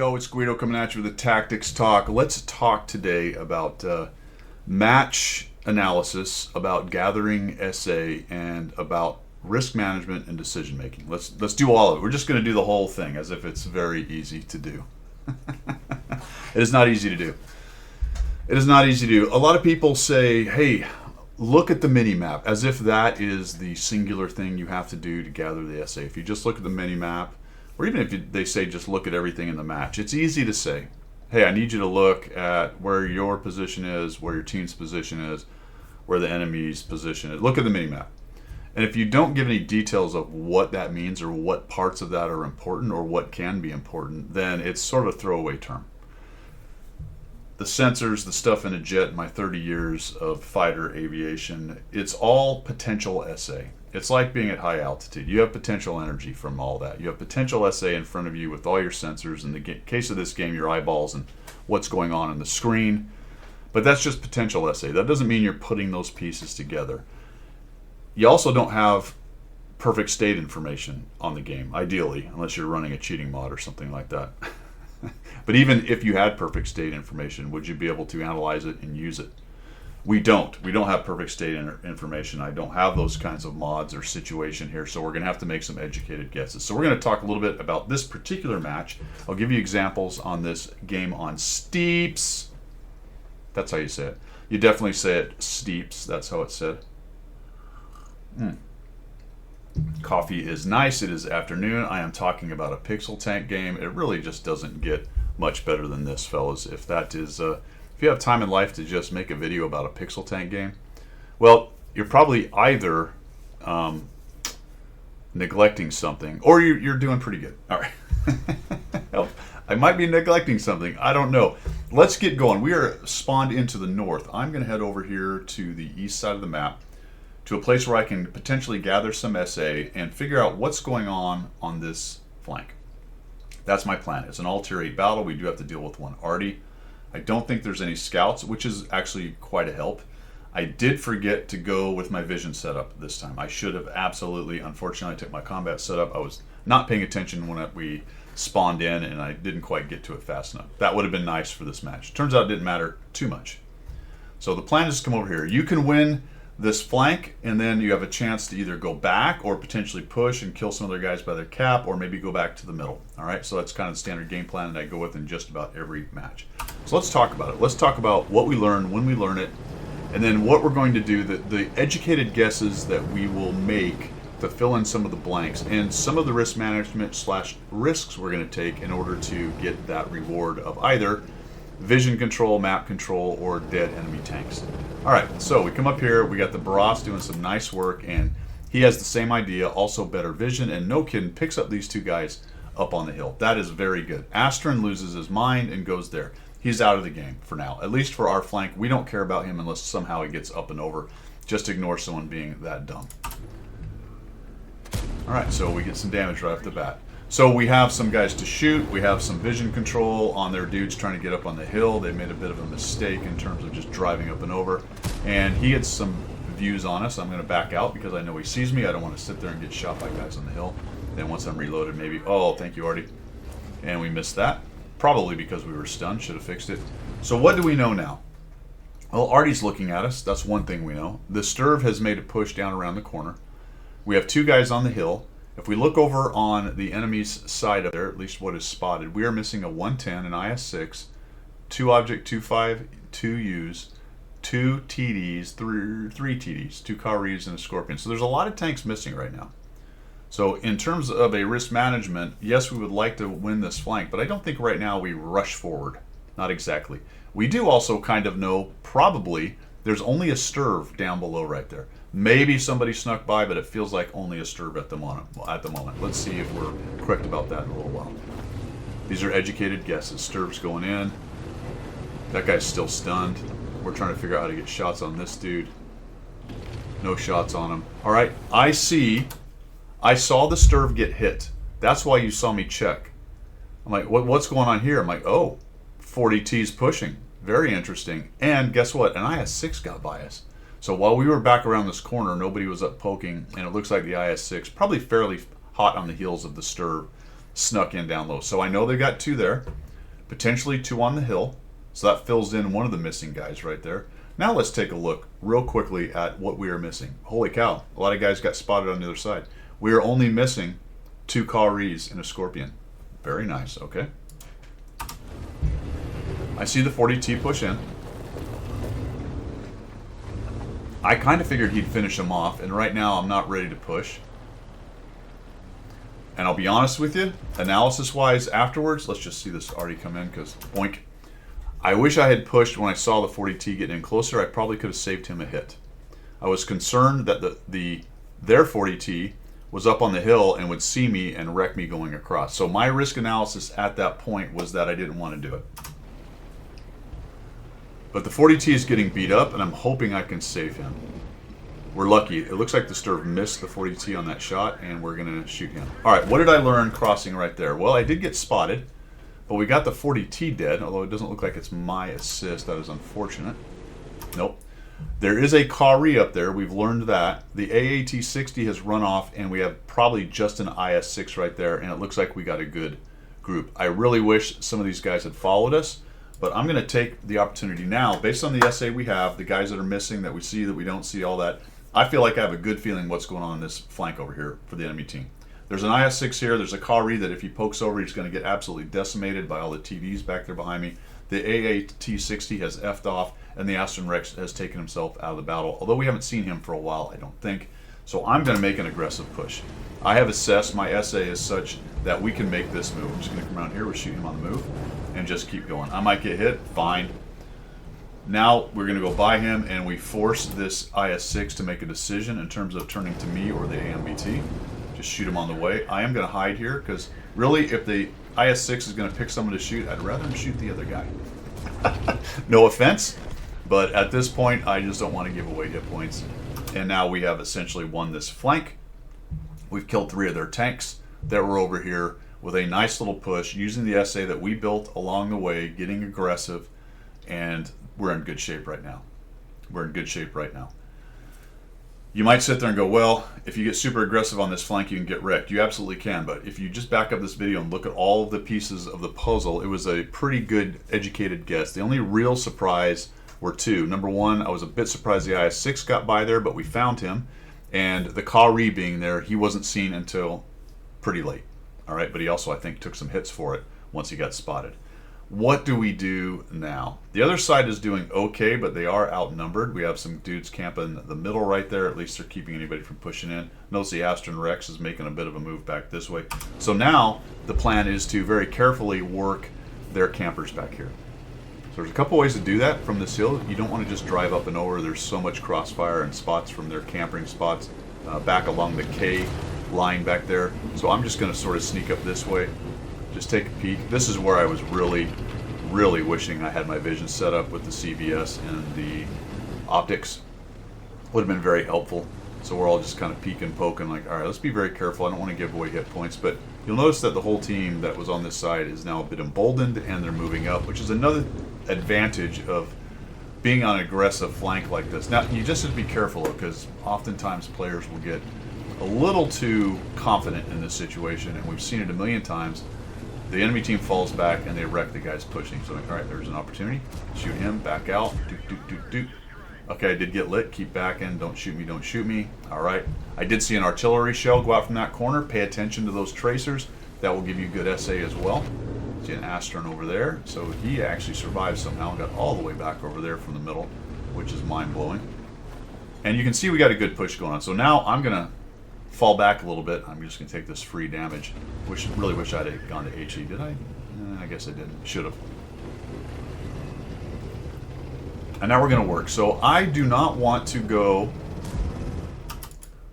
Yo, it's Guido coming at you with a tactics talk. Let's talk today about match analysis, about gathering SA, and about risk management and decision making. Let's do all of it. We're just going to do the whole thing as if it's very easy to do. It is not easy to do. It is not easy to do. A lot of people say, hey, look at the mini map, as if that is the singular thing you have to do to gather the SA. If you just look at the mini map, or even if they say just look at everything in the match, it's easy to say, hey, I need you to look at where your position is, where your team's position is, where the enemy's position is. Look at the mini map. And if you don't give any details of what that means or what parts of that are important or what can be important, then it's sort of a throwaway term. The sensors, the stuff in a jet, in my 30 years of fighter aviation, it's all potential SA. It's like being at high altitude. You have potential energy from all that. You have potential SA in front of you with all your sensors. In the case of this game, your eyeballs and what's going on the screen. But that's just potential SA. That doesn't mean you're putting those pieces together. You also don't have perfect state information on the game, ideally, unless you're running a cheating mod or something like that. But even if you had perfect state information, would you be able to analyze it and use it? We don't. We don't have perfect state information. I don't have those kinds of mods or situation here, so we're going to have to make some educated guesses. So we're going to talk a little bit about this particular match. I'll give you examples on this game on Steeps. That's how you say it. You definitely say it Steeps. That's how it's said. Coffee is nice. It is afternoon. I am talking about a pixel tank game. It really just doesn't get much better than this, fellas. If that is... if you have time in life to just make a video about a pixel tank game, well, you're probably either neglecting something or you're doing pretty good. All right. I might be neglecting something. I don't know. Let's get going. We are spawned into the north. I'm going to head over here to the east side of the map to a place where I can potentially gather some SA and figure out what's going on this flank. That's my plan. It's an all-tier 8 battle. We do have to deal with one arty. I don't think there's any scouts, which is actually quite a help. I did forget to go with my vision setup this time. I should have absolutely, unfortunately, I took my combat setup. I was not paying attention when we spawned in, and I didn't quite get to it fast enough. That would have been nice for this match. Turns out it didn't matter too much. So the plan is to come over here. You can win this flank, and then you have a chance to either go back or potentially push and kill some other guys by their cap, or maybe go back to the middle. All right, so that's kind of the standard game plan that I go with in just about every match. So let's talk about it. Let's talk about what we learn, when we learn it, and then what we're going to do, the educated guesses that we will make to fill in some of the blanks, and some of the risk management / risks we're going to take in order to get that reward of either vision control, map control, or dead enemy tanks. All right, so we come up here, we got the Barras doing some nice work, and he has the same idea, also better vision, and no kidding, picks up these two guys up on the hill. That is very good. Astron loses his mind and goes there. He's out of the game for now, at least for our flank. We don't care about him unless somehow he gets up and over. Just ignore someone being that dumb. All right, so we get some damage right off the bat. So we have some guys to shoot. We have some vision control on their dudes trying to get up on the hill. They made a bit of a mistake in terms of just driving up and over. And he gets some views on us. I'm going to back out because I know he sees me. I don't want to sit there and get shot by guys on the hill. Then once I'm reloaded, maybe, oh, thank you, Artie. And we missed that. Probably because we were stunned. Should have fixed it. So what do we know now? Well, Artie's looking at us. That's one thing we know. The Sturv has made a push down around the corner. We have two guys on the hill. If we look over on the enemy's side of there, at least what is spotted, we are missing a 110, an IS-6, 2 Object 2.5, 2 U's, 2 TDs, 3 TDs, 2 Karis, and a Scorpion. So there's a lot of tanks missing right now. So in terms of a risk management, yes, we would like to win this flank, but I don't think right now we rush forward. Not exactly. We do also kind of know, probably, there's only a Sturv down below right there. Maybe somebody snuck by, but it feels like only a Sturv at the moment. Let's see if we're correct about that in a little while. These are educated guesses. Sturv's going in. That guy's still stunned. We're trying to figure out how to get shots on this dude. No shots on him. All right, I saw the Sturv get hit. That's why you saw me check. I'm like, what's going on here? I'm like, oh, 40T's pushing. Very interesting. And guess what? An IS-6 got by us. So while we were back around this corner, nobody was up poking, and it looks like the IS-6, probably fairly hot on the heels of the Sturv, snuck in down low. So I know they got two there. potentially 2 on the hill. So that fills in one of the missing guys right there. Now let's take a look real quickly at what we are missing. Holy cow, a lot of guys got spotted on the other side. We are only missing 2 Kawris and a Scorpion. Very nice, okay. I see the 40T push in. I kind of figured he'd finish him off, and right now I'm not ready to push. And I'll be honest with you, analysis-wise afterwards, let's just see this already come in, because boink. I wish I had pushed when I saw the 40T get in closer. I probably could have saved him a hit. I was concerned that their 40T was up on the hill and would see me and wreck me going across. So my risk analysis at that point was that I didn't want to do it. But the 40T is getting beat up, and I'm hoping I can save him. We're lucky. It looks like the Sturv missed the 40T on that shot, and we're going to shoot him. All right, what did I learn crossing right there? Well, I did get spotted, but we got the 40T dead, although it doesn't look like it's my assist. That is unfortunate. Nope. There is a Kawri up there. We've learned that. The AAT-60 has run off, and we have probably just an IS-6 right there, and it looks like we got a good group. I really wish some of these guys had followed us, but I'm going to take the opportunity now, based on the SA we have, the guys that are missing, that we see, that we don't see, all that. I feel like I have a good feeling what's going on in this flank over here for the enemy team. There's an IS-6 here. There's a Kawri that if he pokes over, he's going to get absolutely decimated by all the TVs back there behind me. The AAT-60 has effed off, and the Astron Rex has taken himself out of the battle, although we haven't seen him for a while, I don't think. So I'm going to make an aggressive push. I have assessed my SA as such that we can make this move. I'm just going to come around here, we'll shoot him on the move, and just keep going. I might get hit, fine. Now we're going to go by him, and we force this IS-6 to make a decision in terms of turning to me or the AMBT. Just shoot him on the way. I am going to hide here, because really, if the IS-6 is going to pick someone to shoot, I'd rather him shoot the other guy. No offense, but at this point, I just don't want to give away hit points. And now we have essentially won this flank. We've killed 3 of their tanks that were over here with a nice little push, using the SA that we built along the way, getting aggressive, and we're in good shape right now. We're in good shape right now. You might sit there and go, well, if you get super aggressive on this flank, you can get wrecked. You absolutely can, but if you just back up this video and look at all of the pieces of the puzzle, it was a pretty good, educated guess. The only real surprise were 2. Number 1, I was a bit surprised the IS-6 got by there, but we found him. And the Kawri being there, he wasn't seen until pretty late. All right, but he also, I think, took some hits for it once he got spotted. What do we do now? The other side is doing okay, but they are outnumbered. We have some dudes camping the middle right there. At least they're keeping anybody from pushing in. Notice the Astron Rex is making a bit of a move back this way. So now the plan is to very carefully work their campers back here. So there's a couple ways to do that from this hill. You don't want to just drive up and over. There's so much crossfire and spots from their camping spots back along the K line back there. So I'm just going to sort of sneak up this way. Just take a peek. This is where I was really wishing I had my vision set up with the CVS and the optics. Would have been very helpful. So we're all just kind of peeking, poking, like, all right, let's be very careful. I don't want to give away hit points, but you'll notice that the whole team that was on this side is now a bit emboldened, and they're moving up, which is another advantage of being on an aggressive flank like this. Now, you just have to be careful, because oftentimes players will get a little too confident in this situation, and we've seen it a million times. The enemy team falls back and they wreck the guys pushing. So, all right, there's an opportunity. Shoot him, back out. Doot, doot, doot, doot. Okay, I did get lit. Keep backing. Don't shoot me, don't shoot me. All right. I did see an artillery shell go out from that corner. Pay attention to those tracers. That will give you good SA as well. See an Astron over there. So he actually survived somehow. Got all the way back over there from the middle, which is mind-blowing. And you can see we got a good push going on. So now I'm going to fall back a little bit. I'm just going to take this free damage. Really wish I'd have gone to HE. Did I? I guess I didn't. Should have. And now we're going to work. So I do not want to go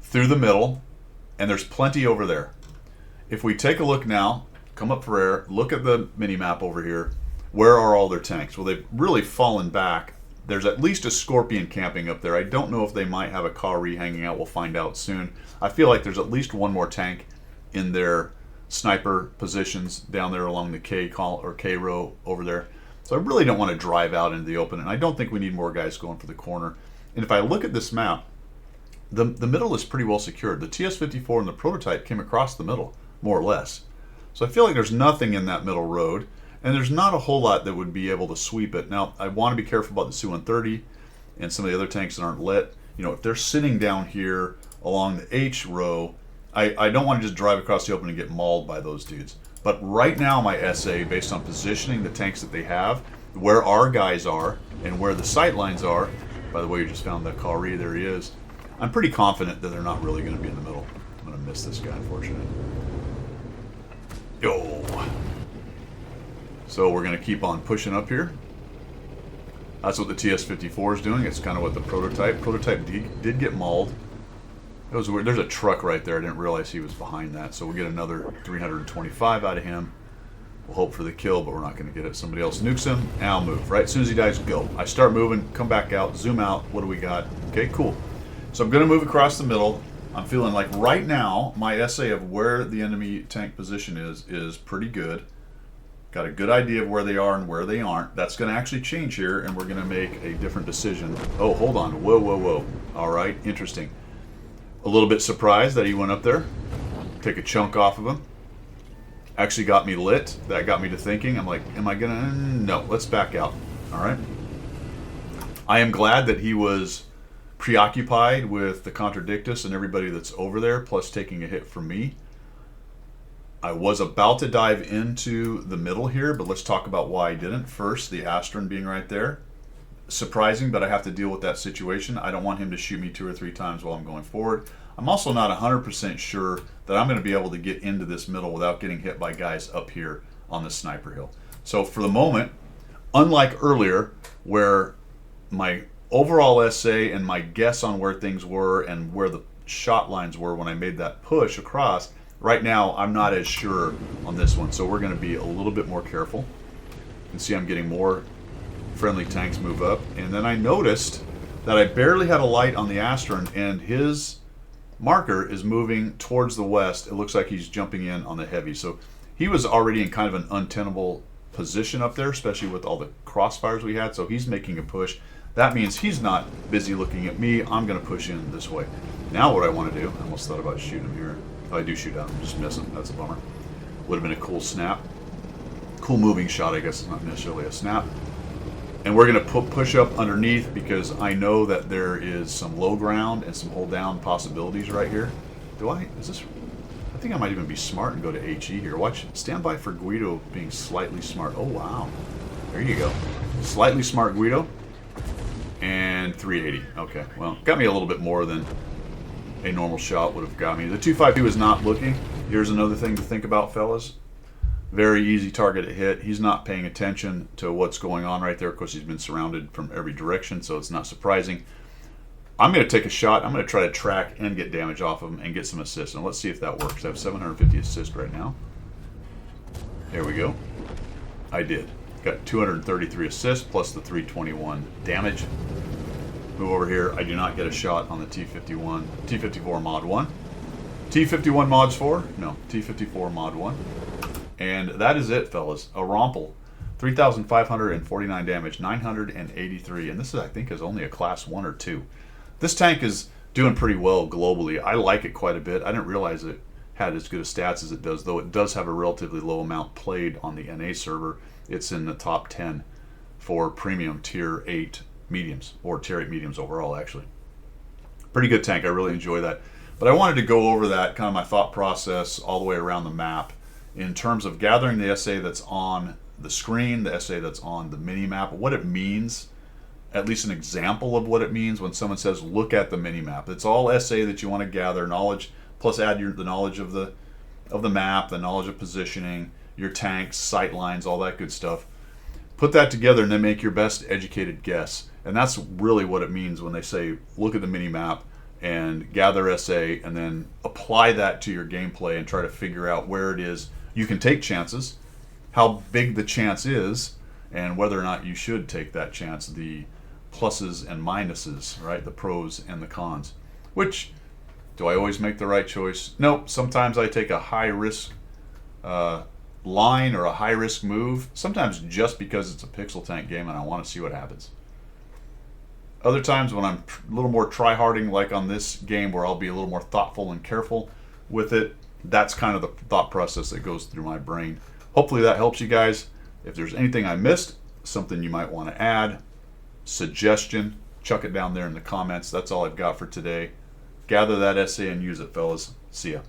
through the middle, and there's plenty over there. If we take a look now, come up for air, look at the mini-map over here. Where are all their tanks? Well, they've really fallen back. There's at least a Scorpion camping up there. I don't know if they might have a Kawri hanging out. We'll find out soon. I feel like there's at least one more tank in their sniper positions down there along the K row over there. So I really don't want to drive out into the open, and I don't think we need more guys going for the corner. And if I look at this map, the middle is pretty well secured. The TS-54 and the prototype came across the middle, more or less. So I feel like there's nothing in that middle road. and there's not a whole lot that would be able to sweep it. Now, I want to be careful about the Su-130 and some of the other tanks that aren't lit. You know, if they're sitting down here along the H row, I don't want to just drive across the open and get mauled by those dudes. But right now, my SA, based on positioning the tanks that they have, where our guys are, and where the sight lines are, by the way, you just found that Kari, there he is, I'm pretty confident that they're not really going to be in the middle. I'm going to miss this guy, unfortunately. Yo! So we're going to keep on pushing up here. That's what the TS-54 is doing. It's kind of what the prototype did get mauled. It was weird. There's a truck right there. I didn't realize he was behind that. So we'll get another 325 out of him. We'll hope for the kill, but we're not going to get it. Somebody else nukes him, and I'll move. Right as soon as he dies, go. I start moving, come back out, zoom out. What do we got? Okay, cool. So I'm going to move across the middle. I'm feeling like right now, my SA of where the enemy tank position is pretty good. Got a good idea of where they are and where they aren't. That's going to actually change here, and we're going to make a different decision. Oh, hold on. Whoa, whoa, whoa. All right, interesting. A little bit surprised that he went up there. Take a chunk off of him. Actually got me lit. That got me to thinking. I'm like, am I gonna? No, let's back out. All right. I am glad that he was preoccupied with the Contradictus and everybody that's over there, plus taking a hit from me. I was about to dive into the middle here, but let's talk about why I didn't. First, the Astron being right there. Surprising, but I have to deal with that situation. I don't want him to shoot me 2 or 3 times while I'm going forward. I'm also not 100% sure that I'm going to be able to get into this middle without getting hit by guys up here on the sniper hill. So for the moment, unlike earlier, where my overall SA and my guess on where things were and where the shot lines were when I made that push across, right now I'm not as sure on this one. So we're going to be a little bit more careful. You can see I'm getting more friendly tanks move up, and then I noticed that I barely had a light on the Astron, and his marker is moving towards the west. It looks like he's jumping in on the heavy, so he was already in kind of an untenable position up there, especially with all the crossfires we had. So he's making a push. That means he's not busy looking at me. I'm going to push in this way. Now what I want to do, I almost thought about shooting him here. Oh, I do shoot at him, just miss him. That's a bummer. Would have been a cool snap, cool moving shot, I guess. It's not necessarily a snap. And we're going to push up underneath because I know that there is some low ground and some hold down possibilities right here. I think I might even be smart and go to HE here. Watch, stand by for Guido being slightly smart. Oh, wow. There you go. Slightly smart Guido. And 380. Okay, well, got me a little bit more than a normal shot would have got me. The 252 is not looking. Here's another thing to think about, fellas. Very easy target to hit. He's not paying attention to what's going on right there. Of course, he's been surrounded from every direction, so it's not surprising. I'm going to take a shot. I'm going to try to track and get damage off of him and get some assists. And let's see if that works. I have 750 assists right now. There we go. I did. Got 233 assists plus the 321 damage. Move over here. I do not get a shot on the T54 Mod 1. T51 Mods 4? No, T54 Mod 1. And that is it, fellas. A Romple. 3,549 damage, 983. And this, I think, is only a class 1 or 2. This tank is doing pretty well globally. I like it quite a bit. I didn't realize it had as good a stats as it does, though it does have a relatively low amount played on the NA server. It's in the top 10 for premium tier 8 mediums, or tier 8 mediums overall, actually. Pretty good tank. I really enjoy that. But I wanted to go over that, kind of my thought process all the way around the map in terms of gathering the SA that's on the screen, the SA that's on the mini-map, what it means, at least an example of what it means when someone says, look at the mini-map. It's all SA that you want to gather, knowledge, plus add the knowledge of the map, the knowledge of positioning, your tanks, sight lines, all that good stuff. Put that together and then make your best educated guess. And that's really what it means when they say, look at the mini-map and gather SA and then apply that to your gameplay and try to figure out where it is you can take chances, how big the chance is, and whether or not you should take that chance, the pluses and minuses, right? The pros and the cons. Which, do I always make the right choice? Nope. Sometimes I take a high-risk line or a high-risk move, sometimes just because it's a pixel tank game and I want to see what happens. Other times when I'm a little more try-harding, like on this game where I'll be a little more thoughtful and careful with it, that's kind of the thought process that goes through my brain. Hopefully that helps you guys. If there's anything I missed, something you might want to add, suggestion, chuck it down there in the comments. That's all I've got for today. Gather that essay and use it, fellas. See ya.